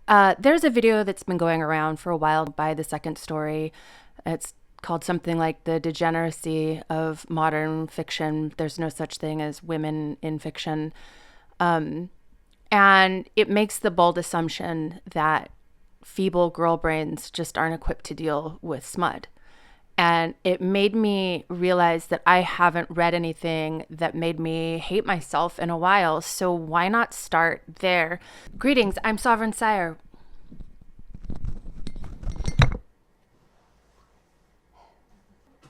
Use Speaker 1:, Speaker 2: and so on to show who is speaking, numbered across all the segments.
Speaker 1: There's a video that's been going around for a while by The Second Story. It's called something like The Degeneracy of Modern Fiction. There's no such thing as women in fiction. And it makes the bold assumption that feeble girl brains just aren't equipped to deal with smut. And it made me realize that I haven't read anything that made me hate myself in a while. So why not start there? Greetings, I'm Sovereign Sire.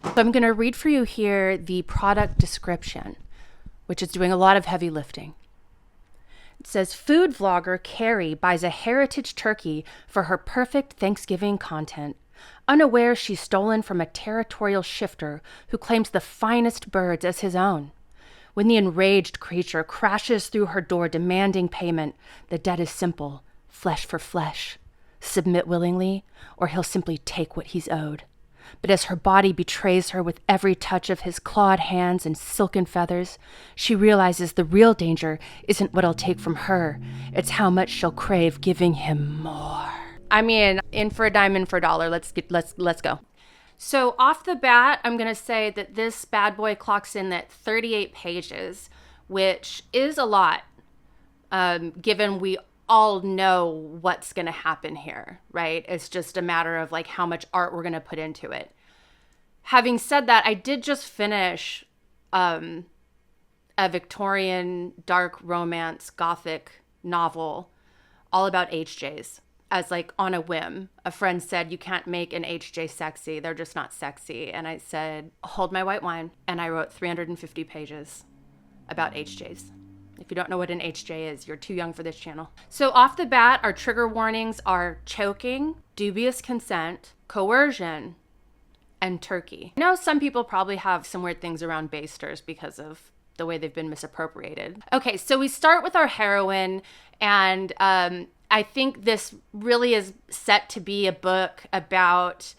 Speaker 1: So I'm going to read for you here the product description, which is doing a lot of heavy lifting. It says, food vlogger Carrie buys a heritage turkey for her perfect Thanksgiving content, unaware she's stolen from a territorial shifter who claims the finest birds as his own. When the enraged creature crashes through her door demanding payment, the debt is simple: flesh for flesh. Submit willingly, or he'll simply take what he's owed. But as her body betrays her with every touch of his clawed hands and silken feathers, she realizes the real danger isn't what he'll take from her. It's how much she'll crave giving him more. I mean, in for a dime, in for a dollar. Let's go. So off the bat, I'm going to say that this bad boy clocks in at 38 pages, which is a lot, given we all know what's going to happen here, right? It's just a matter of like how much art we're going to put into it. Having said that, I did just finish a Victorian dark romance gothic novel all about HJs. As like on a whim, a friend said, you can't make an HJ sexy. They're just not sexy. And I said, hold my white wine. And I wrote 350 pages about HJs. If you don't know what an HJ is, you're too young for this channel. So off the bat, our trigger warnings are choking, dubious consent, coercion, and turkey. I know some people probably have some weird things around basters because of the way they've been misappropriated. Okay, so we start with our heroine, and I think this really is set to be a book about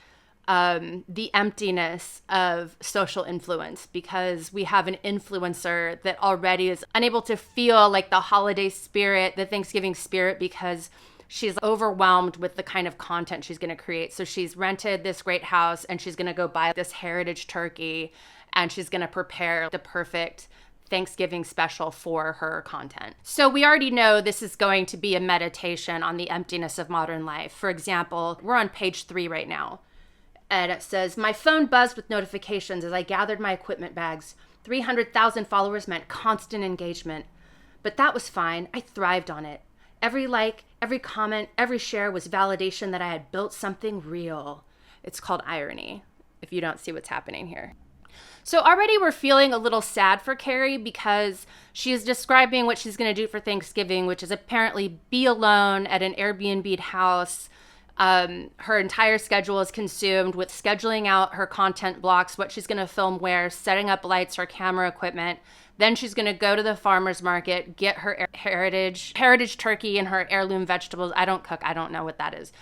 Speaker 1: the emptiness of social influence, because we have an influencer that already is unable to feel like the holiday spirit, the Thanksgiving spirit, because she's overwhelmed with the kind of content she's going to create. So she's rented this great house and she's going to go buy this heritage turkey and she's going to prepare the perfect Thanksgiving special for her content. So we already know this is going to be a meditation on the emptiness of modern life. For example, we're on page 3 right now. And it says, my phone buzzed with notifications as I gathered my equipment bags. 300,000 followers meant constant engagement. But that was fine. I thrived on it. Every like, every comment, every share was validation that I had built something real. It's called irony, if you don't see what's happening here. So already we're feeling a little sad for Carrie because she is describing what she's going to do for Thanksgiving, which is apparently be alone at an Airbnb house. Her entire schedule is consumed with scheduling out her content blocks, what she's going to film where, setting up lights, her camera equipment. Then she's going to go to the farmer's market, get her heritage turkey and her heirloom vegetables. I don't cook. I don't know what that is.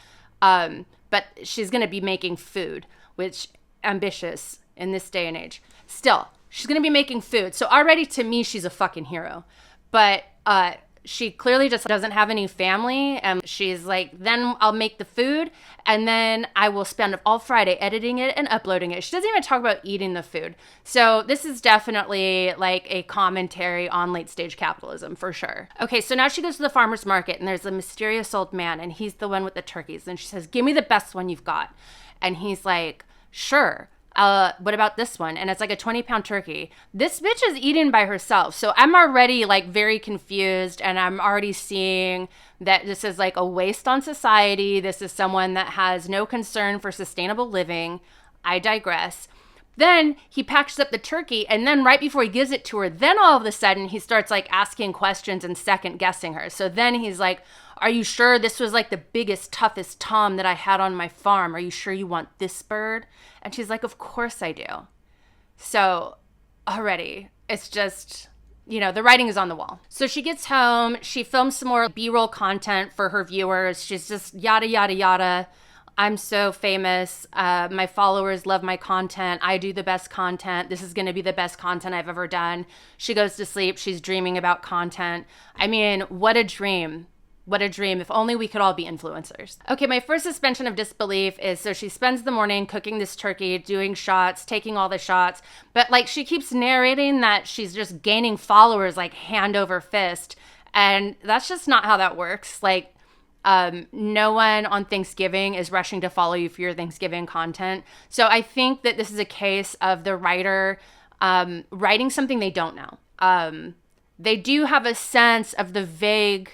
Speaker 1: But she's going to be making food, which ambitious in this day and age. Still, she's going to be making food. So already to me, she's a fucking hero. But she clearly just doesn't have any family. And she's like, then I'll make the food and then I will spend all Friday editing it and uploading it. She doesn't even talk about eating the food. So this is definitely like a commentary on late stage capitalism for sure. Okay, so now she goes to the farmer's market and there's a mysterious old man and he's the one with the turkeys. And she says, give me the best one you've got. And he's like, sure. What about this one? And it's like a 20-pound turkey. This bitch is eating by herself. So I'm already like very confused and I'm already seeing that this is like a waste on society. This is someone that has no concern for sustainable living. I digress. Then he packs up the turkey and then right before he gives it to her, then all of a sudden he starts like asking questions and second guessing her. So then he's like, are you sure this was like the biggest, toughest tom that I had on my farm? Are you sure you want this bird? And she's like, of course I do. So already it's just, you know, the writing is on the wall. So she gets home, she films some more B-roll content for her viewers. She's just yada, yada, yada. I'm so famous. My followers love my content. I do the best content. This is going to be the best content I've ever done. She goes to sleep. She's dreaming about content. I mean, what a dream. What a dream. If only we could all be influencers. Okay, my first suspension of disbelief is, so she spends the morning cooking this turkey, doing shots, taking all the shots, but like she keeps narrating that she's just gaining followers like hand over fist. And that's just not how that works. Like, no one on Thanksgiving is rushing to follow you for your Thanksgiving content. So I think that this is a case of the writer writing something they don't know. They do have a sense of the vague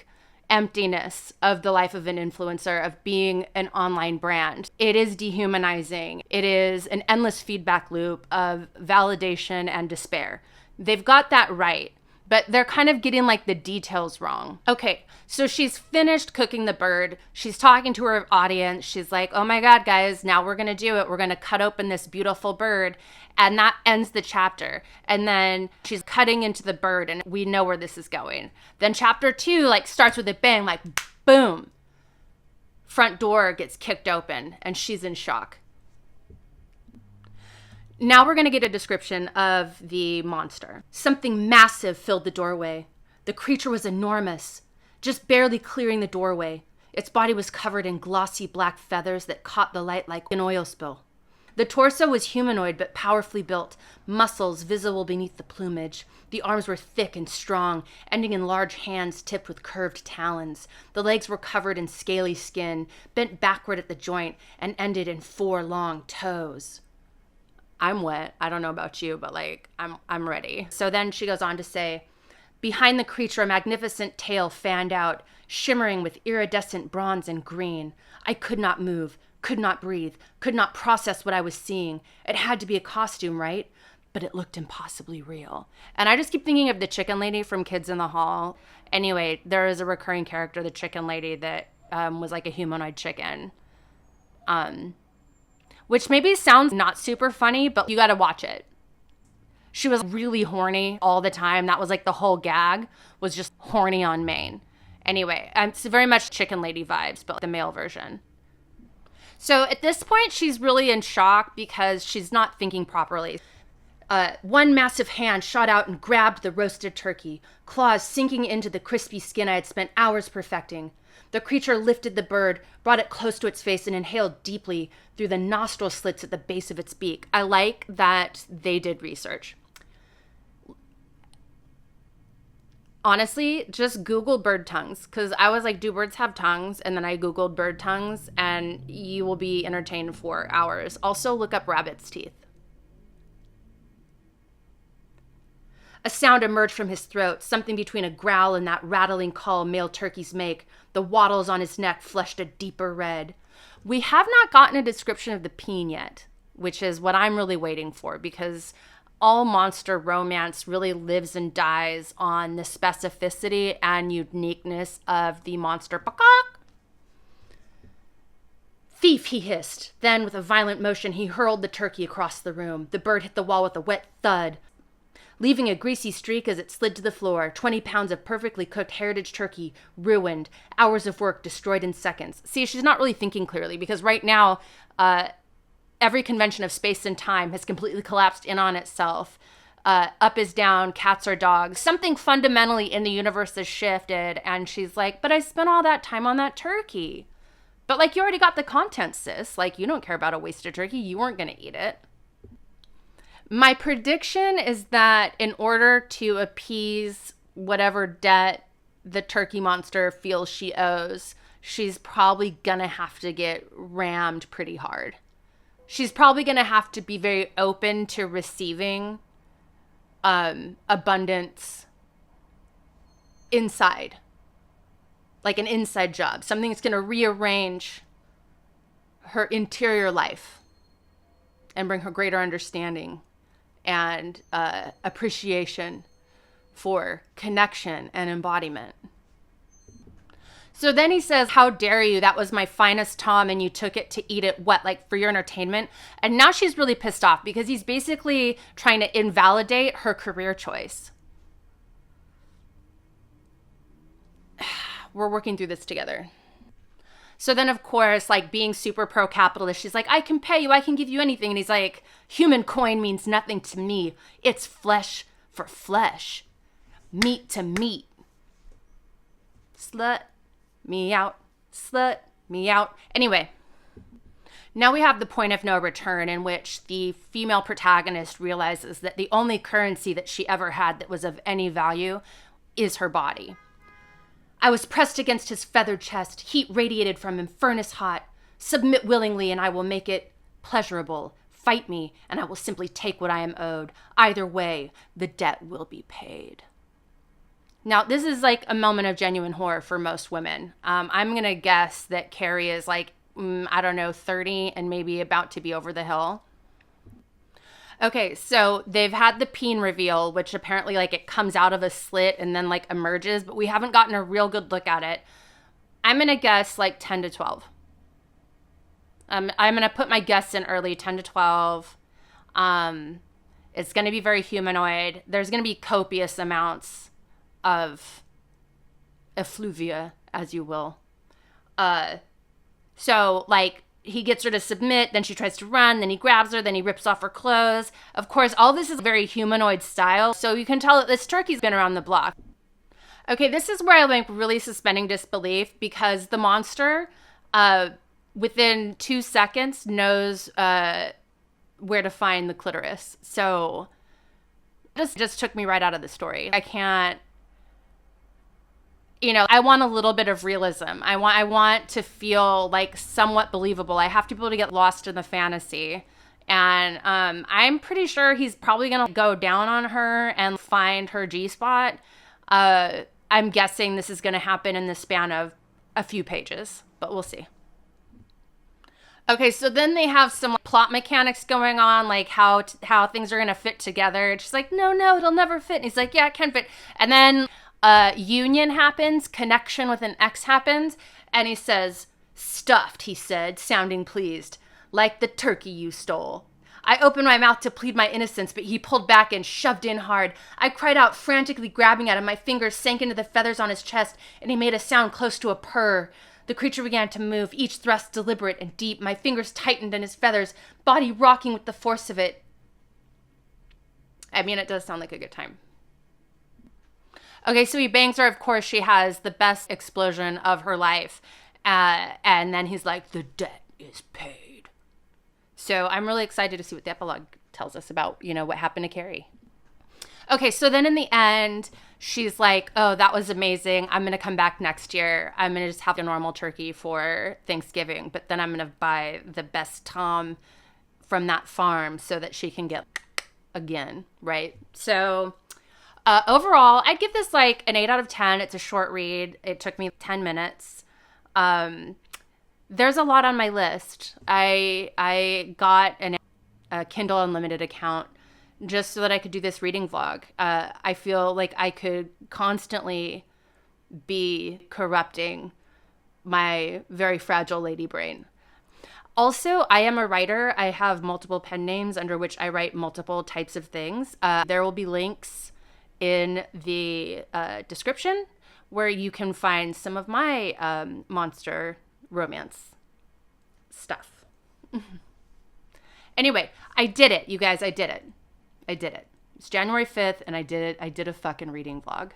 Speaker 1: emptiness of the life of an influencer, of being an online brand. It is dehumanizing. It is an endless feedback loop of validation and despair. They've got that right, but they're kind of getting like the details wrong. Okay, so she's finished cooking the bird. She's talking to her audience. She's like, oh my God, guys, now we're gonna do it. We're gonna cut open this beautiful bird. And that ends the chapter. And then she's cutting into the bird and we know where this is going. Then chapter 2 like starts with a bang, like boom. Front door gets kicked open and she's in shock. Now we're going to get a description of the monster. Something massive filled the doorway. The creature was enormous, just barely clearing the doorway. Its body was covered in glossy black feathers that caught the light like an oil spill. The torso was humanoid but powerfully built, muscles visible beneath the plumage. The arms were thick and strong, ending in large hands tipped with curved talons. The legs were covered in scaly skin, bent backward at the joint, and ended in 4 long toes. I'm wet. I don't know about you, but like, I'm ready. So then she goes on to say, behind the creature, a magnificent tail fanned out, shimmering with iridescent bronze and green. I could not move, could not breathe, could not process what I was seeing. It had to be a costume, right? But it looked impossibly real. And I just keep thinking of the chicken lady from Kids in the Hall. Anyway, there is a recurring character, the chicken lady, that was like a humanoid chicken. Which maybe sounds not super funny, but you gotta watch it. She was really horny all the time. That was like the whole gag, was just horny on main. Anyway, it's very much chicken lady vibes, but the male version. So at this point, she's really in shock because she's not thinking properly. One massive hand shot out and grabbed the roasted turkey, claws sinking into the crispy skin I had spent hours perfecting. The creature lifted the bird, brought it close to its face, and inhaled deeply through the nostril slits at the base of its beak. I like that they did research. Honestly, just Google bird tongues, because I was like, do birds have tongues? And then I Googled bird tongues, and you will be entertained for hours. Also, look up rabbit's teeth. A sound emerged from his throat, something between a growl and that rattling call male turkeys make. The wattles on his neck flushed a deeper red. We have not gotten a description of the peen yet, which is what I'm really waiting for, because all monster romance really lives and dies on the specificity and uniqueness of the monster. Thief, he hissed. Then, with a violent motion, he hurled the turkey across the room. The bird hit the wall with a wet thud, leaving a greasy streak as it slid to the floor. 20 pounds of perfectly cooked heritage turkey ruined. Hours of work destroyed in seconds. See, she's not really thinking clearly, because right now, every convention of space and time has completely collapsed in on itself. Up is down, cats are dogs. Something fundamentally in the universe has shifted, and she's like, but I spent all that time on that turkey. But like, you already got the content, sis. Like, you don't care about a wasted turkey. You weren't going to eat it. My prediction is that in order to appease whatever debt the turkey monster feels she owes, she's probably going to have to get rammed pretty hard. She's probably going to have to be very open to receiving abundance inside. Like an inside job. Something that's going to rearrange her interior life and bring her greater understanding and appreciation for connection and embodiment. So then he says, how dare you? That was my finest Tom and you took it to eat it, what, like for your entertainment? And now she's really pissed off because he's basically trying to invalidate her career choice. We're working through this together. So then, of course, like being super pro-capitalist, she's like, I can pay you, I can give you anything. And he's like, human coin means nothing to me. It's flesh for flesh, meat to meat. Slut. me out, slut me out. Anyway, now we have the point of no return in which the female protagonist realizes that the only currency that she ever had that was of any value is her body. I was pressed against his feathered chest, heat radiated from him, furnace hot. Submit willingly and I will make it pleasurable. Fight me and I will simply take what I am owed. Either way, the debt will be paid. Now, this is like a moment of genuine horror for most women. I'm going to guess that Carrie is like, I don't know, 30 and maybe about to be over the hill. Okay, so they've had the peen reveal, which apparently like it comes out of a slit and then like emerges, but we haven't gotten a real good look at it. I'm going to guess like 10 to 12. I'm going to put my guess in early, 10 to 12. It's going to be very humanoid. There's going to be copious amounts of effluvia, as you will. So, like, he gets her to submit, then she tries to run, then he grabs her, then he rips off her clothes. Of course, all this is very humanoid style, so you can tell that this turkey's been around the block. Okay, this is where I'm like really suspending disbelief because the monster, within 2 seconds, knows where to find the clitoris. So, this just took me right out of the story. I can't. You know, I want a little bit of realism. I want to feel like somewhat believable. I have to be able to get lost in the fantasy. And I'm pretty sure he's probably going to go down on her and find her G-spot. I'm guessing this is going to happen in the span of a few pages, but we'll see. Okay, so then they have some plot mechanics going on, like how things are going to fit together. And she's like, no, it'll never fit. And he's like, yeah, it can fit. And then union happens, connection with an X happens, and he says, stuffed, he said, sounding pleased, like the turkey you stole. I opened my mouth to plead my innocence, but he pulled back and shoved in hard. I cried out, frantically grabbing at him. My fingers sank into the feathers on his chest, and he made a sound close to a purr. The creature began to move, each thrust deliberate and deep. My fingers tightened in his feathers, body rocking with the force of it. I mean, it does sound like a good time. Okay, so he bangs her. Of course, she has the best explosion of her life. And then he's like, the debt is paid. So I'm really excited to see what the epilogue tells us about, you know, what happened to Carrie. Okay, so then in the end, she's like, oh, that was amazing. I'm going to come back next year. I'm going to just have a normal turkey for Thanksgiving. But then I'm going to buy the best Tom from that farm so that she can get again, right? So overall, I'd give this like an 8 out of 10. It's a short read. It took me 10 minutes. There's a lot on my list. I got a Kindle Unlimited account just so that I could do this reading vlog. I feel like I could constantly be corrupting my very fragile lady brain. Also, I am a writer. I have multiple pen names under which I write multiple types of things. There will be links in the description where you can find some of my monster romance stuff. Anyway, I did it, you guys. I did it. It's January 5th, and I did it. I did a fucking reading vlog.